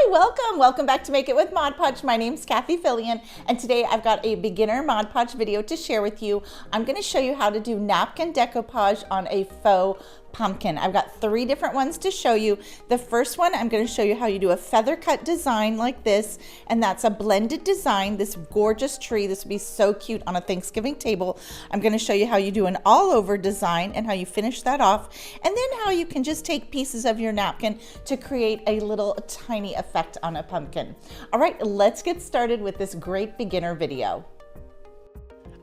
Hi, welcome back to Make It with Mod Podge. My name's Cathie and today I've got a beginner Mod Podge video to share with you. I'm going to show you how to do napkin decoupage on a faux pumpkin. I've got 3 different ones to show you. The first one, I'm going to show you how you do a feather cut design like this, and that's a blended design, this gorgeous tree. This would be so cute on a Thanksgiving table. I'm going to show you how you do an all over design and how you finish that off, and then how you can just take pieces of your napkin to create a little tiny effect on a pumpkin. All right, let's get started with this great beginner video.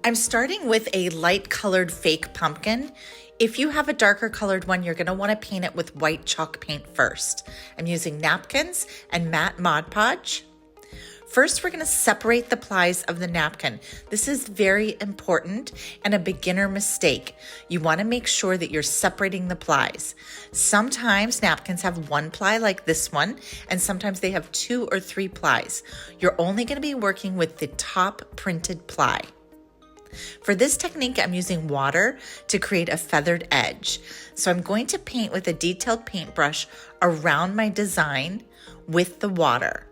I'm starting with a light colored fake pumpkin. If you have a darker colored one, you're going to want to paint it with white chalk paint first. I'm using napkins and matte Mod Podge. First, we're going to separate the plies of the napkin. This is very important and a beginner mistake. You want to make sure that you're separating the plies. Sometimes napkins have 1 ply like this one, and sometimes they have 2 or 3 plies. You're only going to be working with the top printed ply. For this technique, I'm using water to create a feathered edge. So I'm going to paint with a detailed paintbrush around my design with the water.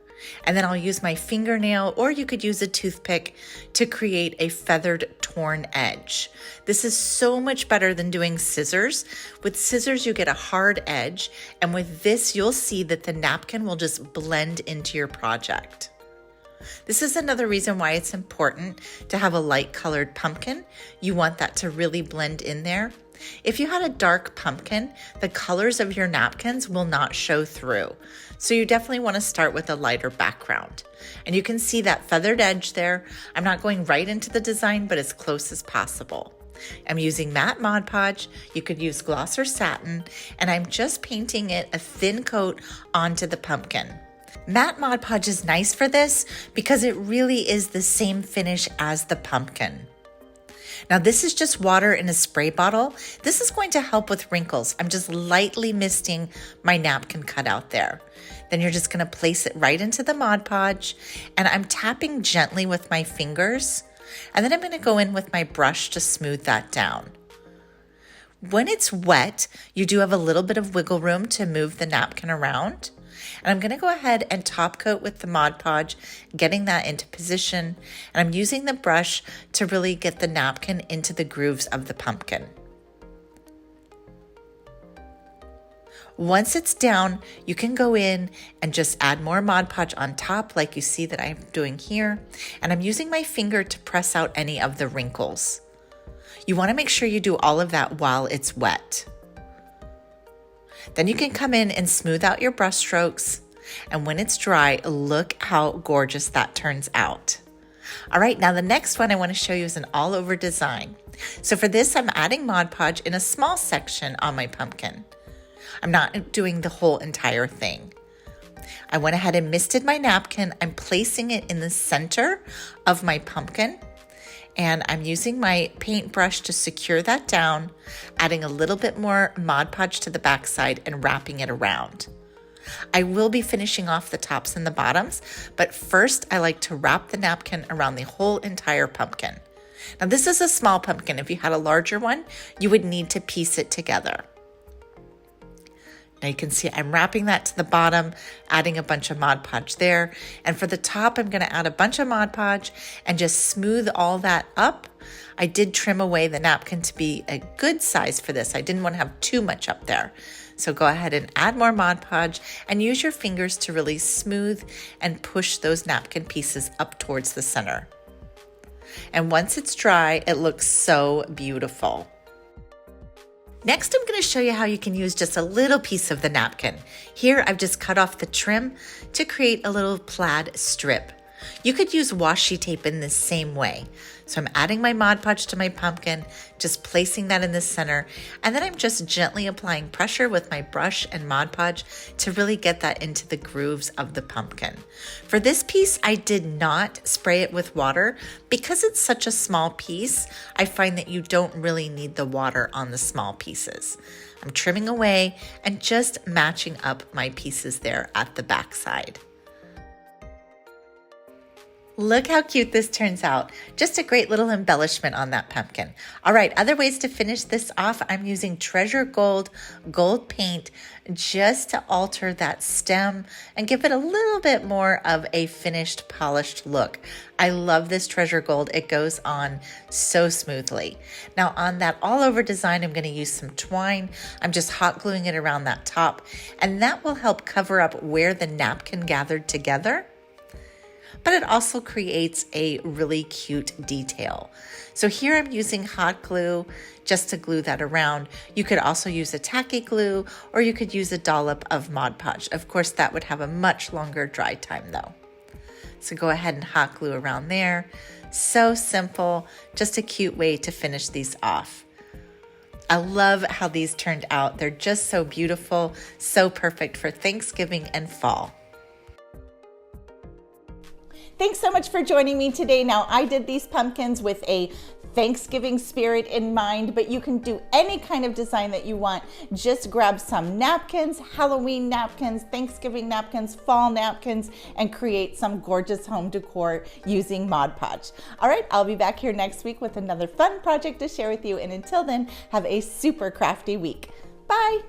And then I'll use my fingernail, or you could use a toothpick, to create a feathered torn edge. This is so much better than doing scissors. With scissors, you get a hard edge. And with this, you'll see that the napkin will just blend into your project. This is another reason why it's important to have a light colored pumpkin. You want that to really blend in there. If you had a dark pumpkin, the colors of your napkins will not show through. So you definitely want to start with a lighter background. And you can see that feathered edge there. I'm not going right into the design, but as close as possible. I'm using matte Mod Podge. You could use gloss or satin, and I'm just painting it a thin coat onto the pumpkin. Matte Mod Podge is nice for this because it really is the same finish as the pumpkin. Now this is just water in a spray bottle. This is going to help with wrinkles. I'm just lightly misting my napkin cutout there. Then you're just going to place it right into the Mod Podge, and I'm tapping gently with my fingers, and then I'm going to go in with my brush to smooth that down. When it's wet, you do have a little bit of wiggle room to move the napkin around. And I'm going to go ahead and top coat with the Mod Podge, getting that into position. And I'm using the brush to really get the napkin into the grooves of the pumpkin. Once it's down, you can go in and just add more Mod Podge on top, like you see that I'm doing here. And I'm using my finger to press out any of the wrinkles. You want to make sure you do all of that while it's wet. Then you can come in and smooth out your brush strokes. And when it's dry, look how gorgeous that turns out. All right, now the next one I want to show you is an all over design. So for this, I'm adding Mod Podge in a small section on my pumpkin. I'm not doing the whole entire thing. I went ahead and misted my napkin. I'm placing it in the center of my pumpkin. And I'm using my paintbrush to secure that down, adding a little bit more Mod Podge to the backside and wrapping it around. I will be finishing off the tops and the bottoms, but first I like to wrap the napkin around the whole entire pumpkin. Now this is a small pumpkin. If you had a larger one, you would need to piece it together. Now you can see I'm wrapping that to the bottom, adding a bunch of Mod Podge there. And for the top, I'm going to add a bunch of Mod Podge and just smooth all that up. I did trim away the napkin to be a good size for this. I didn't want to have too much up there. So go ahead and add more Mod Podge and use your fingers to really smooth and push those napkin pieces up towards the center. And once it's dry, it looks so beautiful. Next, I'm going to show you how you can use just a little piece of the napkin. Here, I've just cut off the trim to create a little plaid strip. You could use washi tape in the same way. So I'm adding my Mod Podge to my pumpkin, just placing that in the center, and then I'm just gently applying pressure with my brush and Mod Podge to really get that into the grooves of the pumpkin. For this piece, I did not spray it with water. Because it's such a small piece, I find that you don't really need the water on the small pieces. I'm trimming away and just matching up my pieces there at the back side. Look how cute this turns out. Just a great little embellishment on that pumpkin. All right, other ways to finish this off, I'm using Treasure Gold paint just to alter that stem and give it a little bit more of a finished, polished look. I love this Treasure Gold. It goes on so smoothly. Now on that all over design, I'm gonna use some twine. I'm just hot gluing it around that top, and that will help cover up where the napkin gathered together. But it also creates a really cute detail. So here I'm using hot glue just to glue that around. You could also use a tacky glue, or you could use a dollop of Mod Podge. Of course, that would have a much longer dry time though. So go ahead and hot glue around there. So simple, just a cute way to finish these off. I love how these turned out. They're just so beautiful, so perfect for Thanksgiving and fall. Thanks so much for joining me today. Now, I did these pumpkins with a Thanksgiving spirit in mind, but you can do any kind of design that you want. Just grab some napkins, Halloween napkins, Thanksgiving napkins, fall napkins, and create some gorgeous home decor using Mod Podge. All right, I'll be back here next week with another fun project to share with you. And until then, have a super crafty week. Bye.